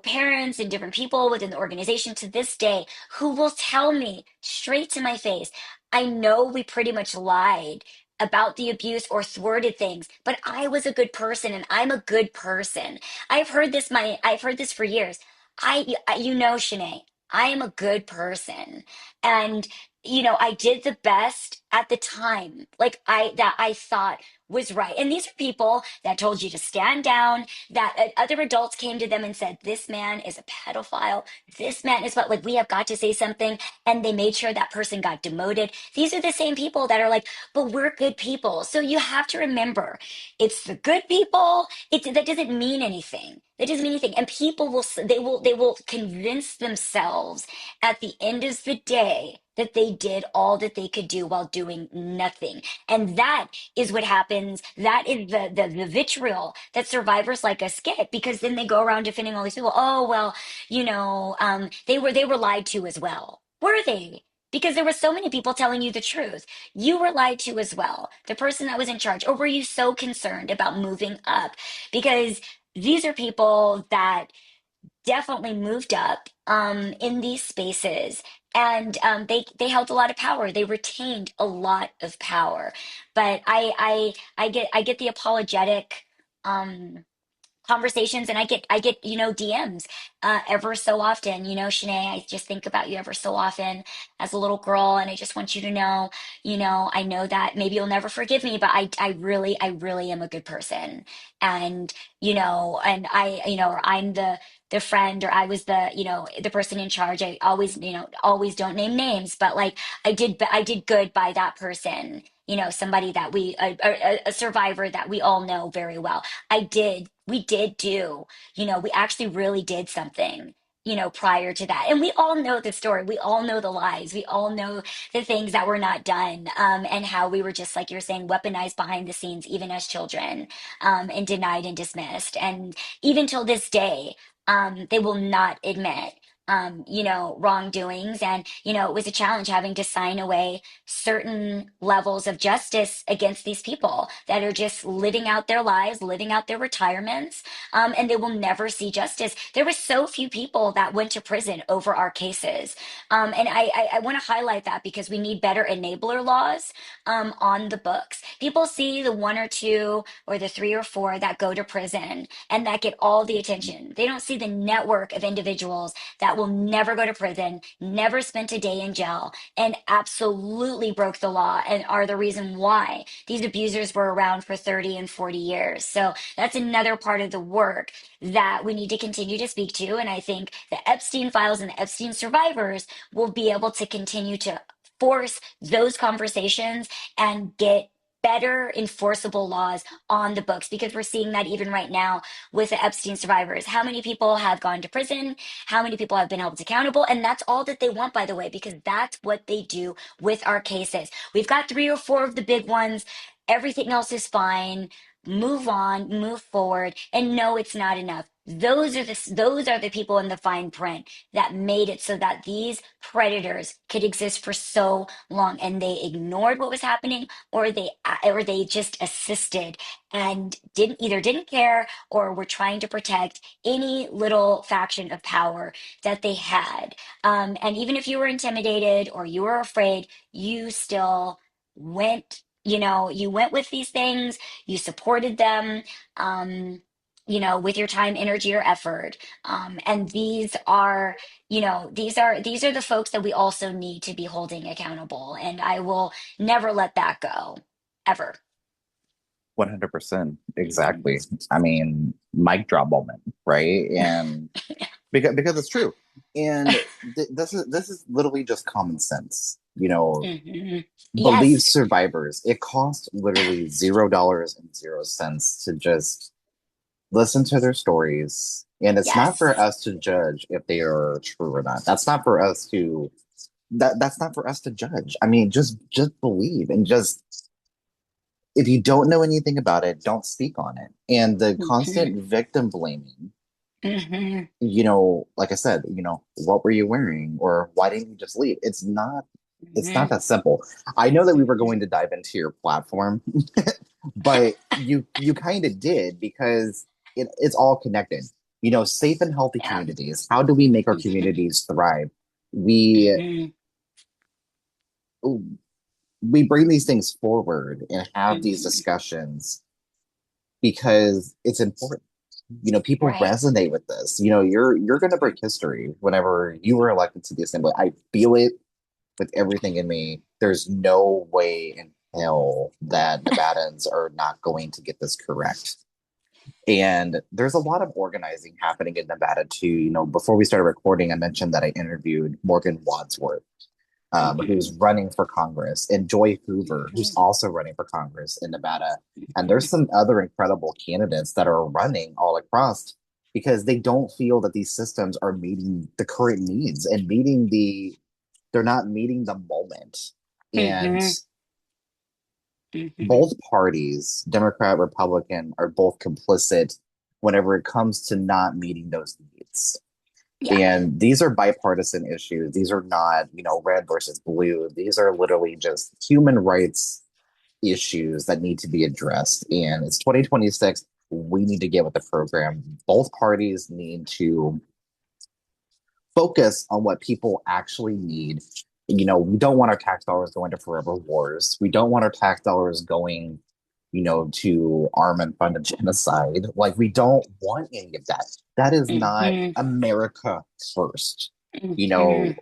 parents and different people within the organization to this day who will tell me straight to my face, I know we pretty much lied about the abuse or thwarted things, but I was a good person and I'm a good person. I've heard this for years. Shanae, I am a good person. And, I did the best at the time, like that I thought was right. And these are people that told you to stand down, that other adults came to them and said, this man is a pedophile. This man is what, like, we have got to say something. And they made sure that person got demoted. These are the same people that are like, but we're good people. So you have to remember it's the good people. That doesn't mean anything. That doesn't mean anything. And people they will convince themselves at the end of the day that they did all that they could do while doing nothing. And that is what happens. That is the vitriol that survivors like us get, because then they go around defending all these people. Oh, well, they were lied to as well. Were they? Because there were so many people telling you the truth. You were lied to as well. The person that was in charge. Or were you so concerned about moving up? Because these are people that definitely moved up in these spaces, and they held a lot of power. They retained a lot of power. But I get the apologetic conversations, and I get DMs ever so often. Shanae, I just think about you ever so often as a little girl, and I just want you to know, I know that maybe you'll never forgive me, but I really am a good person. And and or I'm the friend, or I was the person in charge. I always, always don't name names, but like I did good by that person. Somebody that a survivor that we all know very well. We did do, we actually really did something, prior to that. And we all know the story. We all know the lies. We all know the things that were not done, and how we were just, like you're saying, weaponized behind the scenes, even as children, and denied and dismissed. And even till this day, they will not admit. Wrongdoings. And, it was a challenge having to sign away certain levels of justice against these people that are just living out their lives, living out their retirements, and they will never see justice. There were so few people that went to prison over our cases. And I want to highlight that because we need better enabler laws on the books. People see the one or two or the three or four that go to prison and that get all the attention. They don't see the network of individuals that will never go to prison, never spent a day in jail, and absolutely broke the law and are the reason why these abusers were around for 30 and 40 years. So that's another part of the work that we need to continue to speak to. And I think the Epstein files and the Epstein survivors will be able to continue to force those conversations and get better enforceable laws on the books, because we're seeing that even right now with the Epstein survivors. How many people have gone to prison? How many people have been held accountable? And that's all that they want, by the way, because that's what they do with our cases. We've got three or four of the big ones. Everything else is fine. Move on, move forward, and no, it's not enough. Those are the people in the fine print that made it so that these predators could exist for so long, and they ignored what was happening, or they just assisted and didn't care, or were trying to protect any little faction of power that they had. And even if you were intimidated or you were afraid, you still went. You went with these things. You supported them. Um, with your time, energy, or effort. And these are, these are the folks that we also need to be holding accountable. And I will never let that go, ever. 100%. Mhm. Exactly. I mean, mic drop moment, right? And because it's true. And this is literally just common sense. Mhm. Believe Yes. survivors. It costs literally $0 and 0 cents to just listen to their stories. And it's not for Yes. us to judge if they are true or not. That's not for us to judge. I mean, just believe and just if you don't know anything about it, don't speak on it. And the Mhm. constant victim blaming, Mhm. like I said, what were you wearing or why didn't you just leave? It's not Mhm. that simple. I know that we were Mhm. going to dive into your platform, but you kind of did because it's all connected. Safe and healthy Yeah. communities. How do we make our Mhm. communities thrive? We Mhm. we bring these things forward and have these Mhm. discussions because it's important. People Right. resonate with this. You're going to break history whenever you were elected to the assembly. I feel it with everything in me. There's no way in hell that Nevadans are not going to get this correct. And there's a lot of organizing happening in Nevada too. Before we started recording, I mentioned that I interviewed Morgan Wadsworth, who's Mhm. running for Congress, and Joy Hoover, who's Mhm. also running for Congress in Nevada. And there's Mhm. some other incredible candidates that are running all across because they don't feel that these systems are meeting the current needs and they're not meeting the moment. And Mhm. Mhm. both parties, Democrat, Republican, are both complicit whenever it comes to not meeting those needs. Yeah. And these are bipartisan issues. These are not, red versus blue. These are literally just human rights issues that need to be addressed. And it's 2026. We need to get with the program. Both parties need to focus on what people actually need. We don't want our tax dollars going to forever wars. We don't want our tax dollars going, to arm and fund a genocide. Like, we don't want any of that. That is not Mhm. America first. You know, Mhm.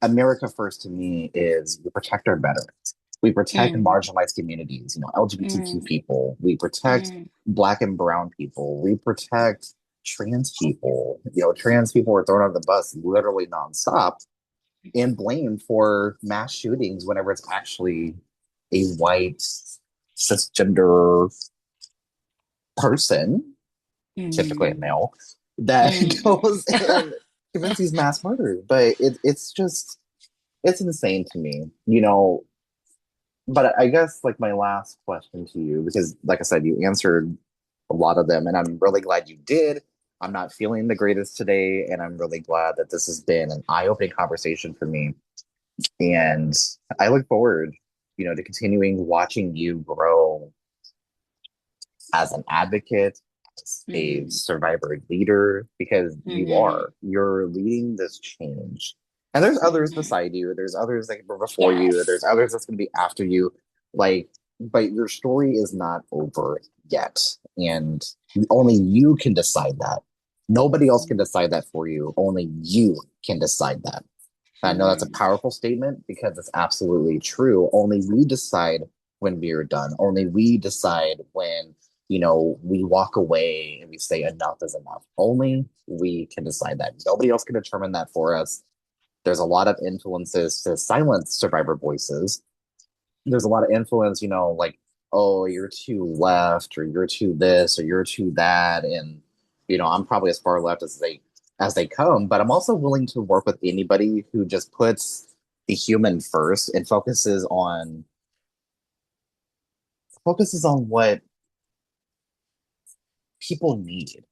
America first to me is we protect our veterans. We protect Mhm. marginalized communities, LGBTQ Mhm. people. We protect Mhm. Black and brown people. We protect trans people. Trans people were thrown on the bus literally nonstop and blamed for mass shootings whenever it's actually a white cisgender person, typically a Mhm. male, that Mhm. goes and commits these mass murders. But it's insane to me, but I guess like my last question to you, because like I said, you answered a lot of them, and I'm really glad you did. I'm not feeling the greatest today, and I'm really glad that this has been an eye-opening conversation for me. And I look forward, to continuing watching you grow as an advocate, as a Mhm. survivor leader, because Mhm. you're leading this change. And there's others Mhm. beside you, there's others that were before you, Yes. there's others that's going to be after you. Like, but your story is not over yet. And only you can decide that. Nobody else can decide that for you. Only you can decide that. I know that's a Mhm. powerful statement because it's absolutely true. Only we decide when we are done. Only we decide when, we walk away and we say enough is enough. Only we can decide that. Nobody else can determine that for us. There's a lot of influences to silence survivor voices. There's a lot of influence, like, oh, you're too left, or you're too this, or you're too that. And, I'm probably as far left as they come, but I'm also willing to work with anybody who just puts the human first and focuses on what people need.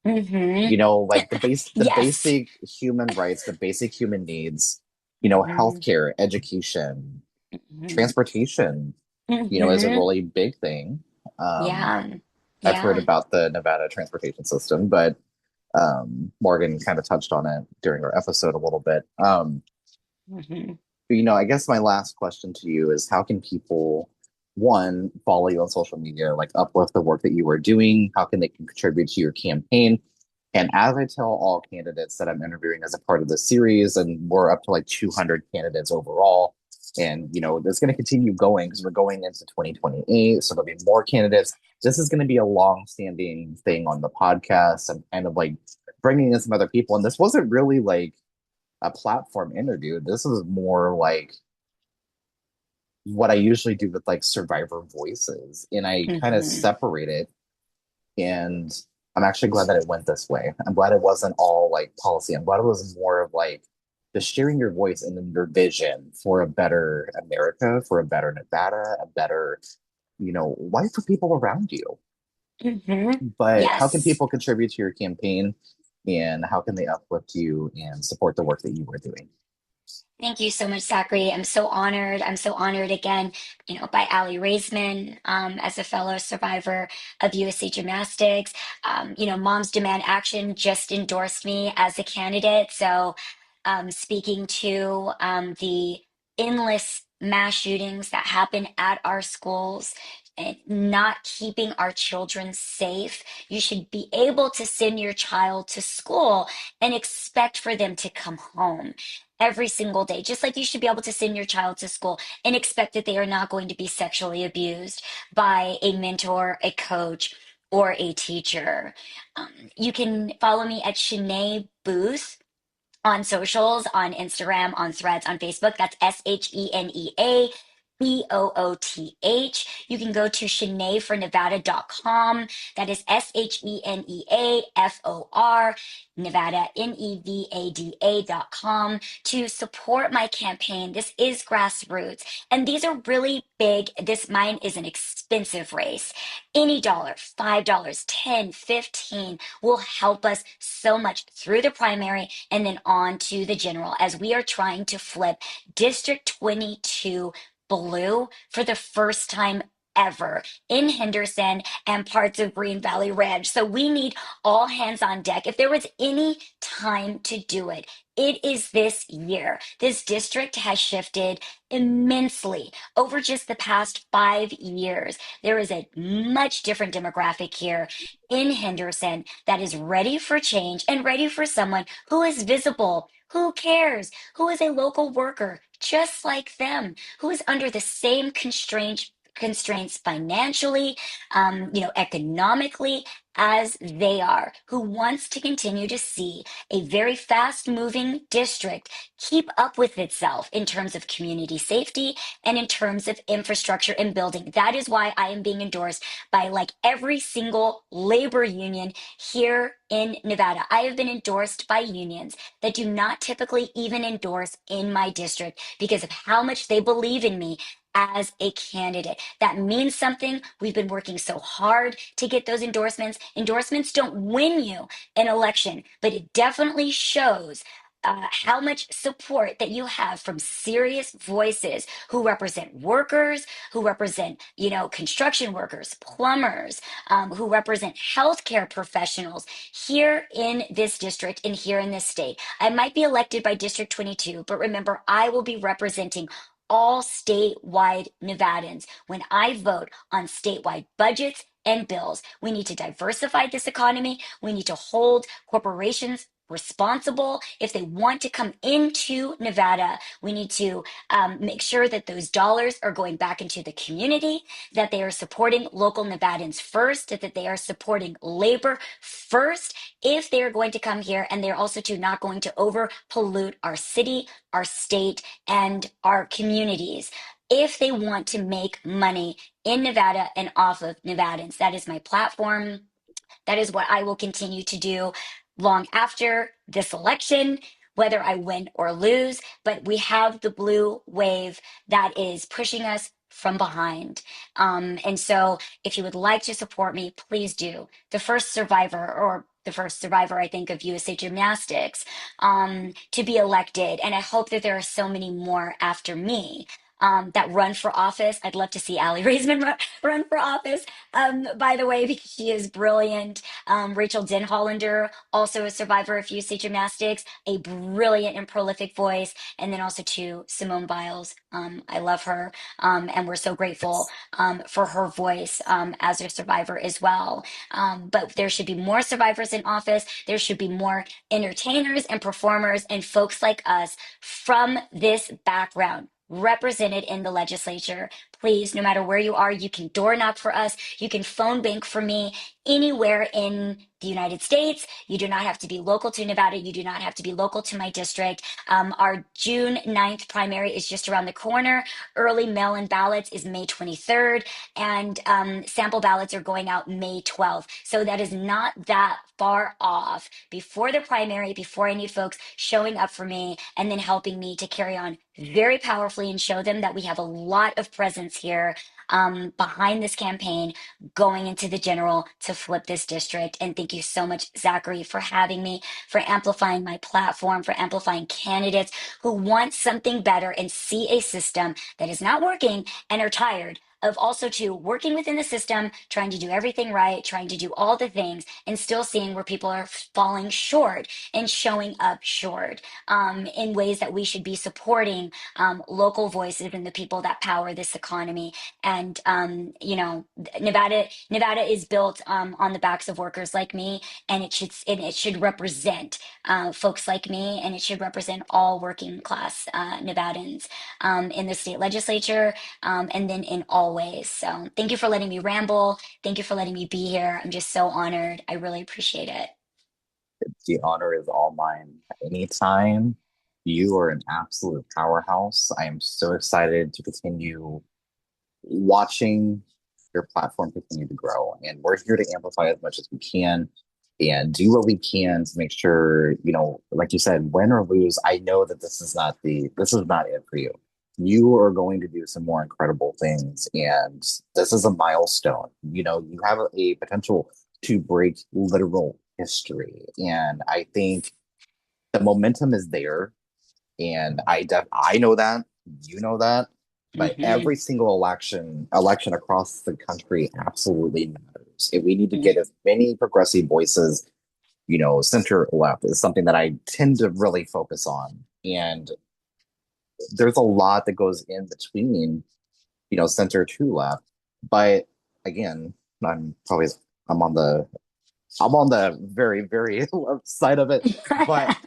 Mhm. Like the Yes. basic human rights, the basic human needs, Mhm. healthcare, education, Mhm. transportation, is a Mhm. really big thing. Um, Yeah. I've heard Yeah. about the Nevada transportation system, but Morgan kind of touched on it during our episode a little bit. Mhm. But, I guess my last question to you is how can people one, follow you on social media, like uplift the work that you are doing. How can they contribute to your campaign? And as I tell all candidates that I'm interviewing as a part of the series, and we're up to like 200 candidates overall, and it's going to continue going because we're going into 2028, so there'll be more candidates. This is going to be a long-standing thing on the podcast. I'm kind of like bringing in some other people, and this wasn't really like a platform interview. This is more like what I usually do with like survivor voices, and I kind of Hmm. separate it. And I'm actually glad that it went this way. I'm glad it wasn't all like policy. I'm glad it was more of like just sharing your voice and then your vision for a better America, for a better Nevada, a better, life for people around you. Hmm. But how can Yes. people contribute to your campaign, and how can they uplift you and support the work that you were doing? Thank you so much, Zachary. I'm so honored. I'm so honored again, by Ali Raisman, as a fellow survivor of USA Gymnastics. Moms Demand Action just endorsed me as a candidate. So, speaking to the endless mass shootings that happen at our schools and not keeping our children safe, you should be able to send your child to school and expect for them to come home every single day, just like you should be able to send your child to school and expect that they are not going to be sexually abused by a mentor, a coach, or a teacher. You can follow me at Shenea Booth on socials, on Instagram, on Threads, on Facebook. That's SheneaBooth. You can go to sheneafornevada.com. That is SheneaFor Nevada, Nevada.com to support my campaign. This is grassroots, and these are really big. Mine is an expensive race. Any dollar, $5, 10, 15 will help us so much through the primary and then on to the general as we are trying to flip District 22 blue for the first time ever in Henderson and parts of Green Valley Ranch. So we need all hands on deck. If there was any time to do it, it is this year. This district has shifted immensely over just the past 5 years. There is a much different demographic here in Henderson that is ready for change and ready for someone who is visible, who cares, who is a local worker just like them, who is under the same constraints financially, economically as they are, who wants to continue to see a very fast moving district keep up with itself in terms of community safety and in terms of infrastructure and building. That is why I am being endorsed by like every single labor union here in Nevada. I have been endorsed by unions that do not typically even endorse in my district because of how much they believe in me as a candidate. That means something. We've been working so hard to get those endorsements. Endorsements don't win you an election, but it definitely shows how much support that you have from serious voices who represent workers, who represent, construction workers, plumbers, who represent healthcare professionals here in this district and here in this state. I might be elected by District 22, but remember, I will be representing all statewide Nevadans when I vote on statewide budgets and bills. We need to diversify this economy. We need to hold corporations responsible if they want to come into Nevada. We need to make sure that those dollars are going back into the community, that they are supporting local Nevadans first, that they are supporting labor first if they are going to come here, and they're also not going to over pollute our city, our state, and our communities. If they want to make money in Nevada and off of Nevadans, that is my platform. That is what I will continue to do long after this election, whether I win or lose. But we have the blue wave that is pushing us from behind. And so, if you would like to support me, please do. The first survivor, I think, of USA Gymnastics to be elected. And I hope that there are so many more after me. that run for office. I'd love to see Allie Raisman run for office, by the way, because she is brilliant. Rachel Denhollander, also a survivor of Fuse Gymnastics, a brilliant and prolific voice. And then also to Simone Biles. I love her, and we're so grateful for her voice as a survivor as well. But there should be more survivors in office. There should be more entertainers and performers and folks like us from this background represented in the legislature. Please, no matter where you are, you can door knock for us. You can phone bank for me anywhere in the United States. You do not have to be local to Nevada. You do not have to be local to my district. Our June 9th primary is just around the corner. Early mail-in ballots is May 23rd, and sample ballots are going out May 12th. So that is not that far off before the primary, before I need folks showing up for me and then helping me to carry on very powerfully and show them that we have a lot of presence here behind this campaign going into the general to flip this district. And thank you so much, Zachary, for having me, for amplifying my platform, for amplifying candidates who want something better and see a system that is not working and are tired of also to working within the system, trying to do everything right, trying to do all the things, and still seeing where people are falling short and showing up short in ways that we should be supporting local voices and the people that power this economy. And Nevada is built on the backs of workers like me, and it should represent folks like me, and it should represent all working class Nevadans in the state legislature, and then in all ways. So thank you for letting me ramble. Thank you for letting me be here. I'm just so honored. I really appreciate it. The honor is all mine. Anytime. You are an absolute powerhouse. I am so excited to continue watching your platform continue to grow. And we're here to amplify as much as we can and do what we can to make sure, like you said, win or lose, I know that this is not it for you. You are going to do some more incredible things. And this is a milestone. You have a potential to break literal history. And I think the momentum is there, and I know that, you know that, but Hmm. every single election across the country absolutely matters. If we need to get as many progressive voices, center left is something that I tend to really focus on. And there's a lot that goes in between, center to left. But again, I'm probably I'm on the I'm on the very, very left side of it, but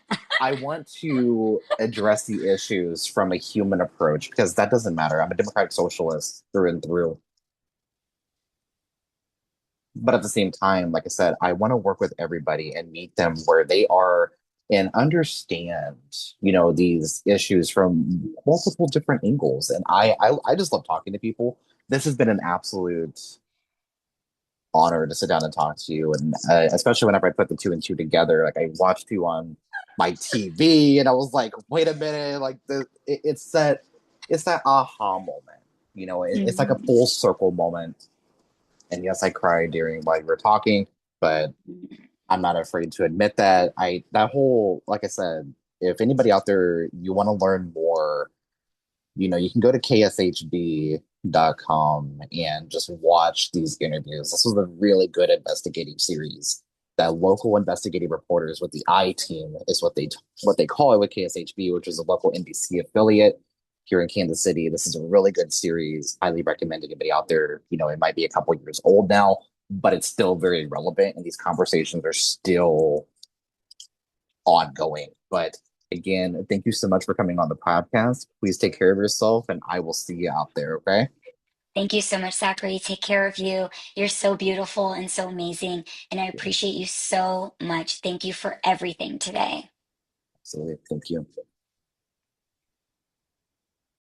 I want to address the issues from a human approach because that doesn't matter. I'm a democratic socialist through and through. But at the same time, like I said, I want to work with everybody and meet them where they are and understand, these issues from multiple different angles. And I just love talking to people. This has been an absolute honor to sit down and talk to you. And especially whenever I put the two and two together, like I watched you on my TV, and I was like, wait a minute, like it's that aha moment. It's like a Mhm. full circle moment. And yes, I cried during while you were talking, but I'm not afraid to admit that. That whole, like I said, if anybody out there you want to learn more, you can go to kshb.com and just watch these interviews. This was a really good investigative series. That local investigative reporters with the I team is what they call it with KSHB, which is a local NBC affiliate here in Kansas City. This is a really good series. Highly recommend anybody out there. It might be a couple years old now, but it's still very relevant, and these conversations are still ongoing. But again, thank you so much for coming on the podcast. Please take care of yourself, and I will see you out there. Okay. Thank you so much, Zachary. Take care of you. You're so beautiful and so amazing. And I appreciate you so much. Thank you for everything today. Absolutely. Thank you.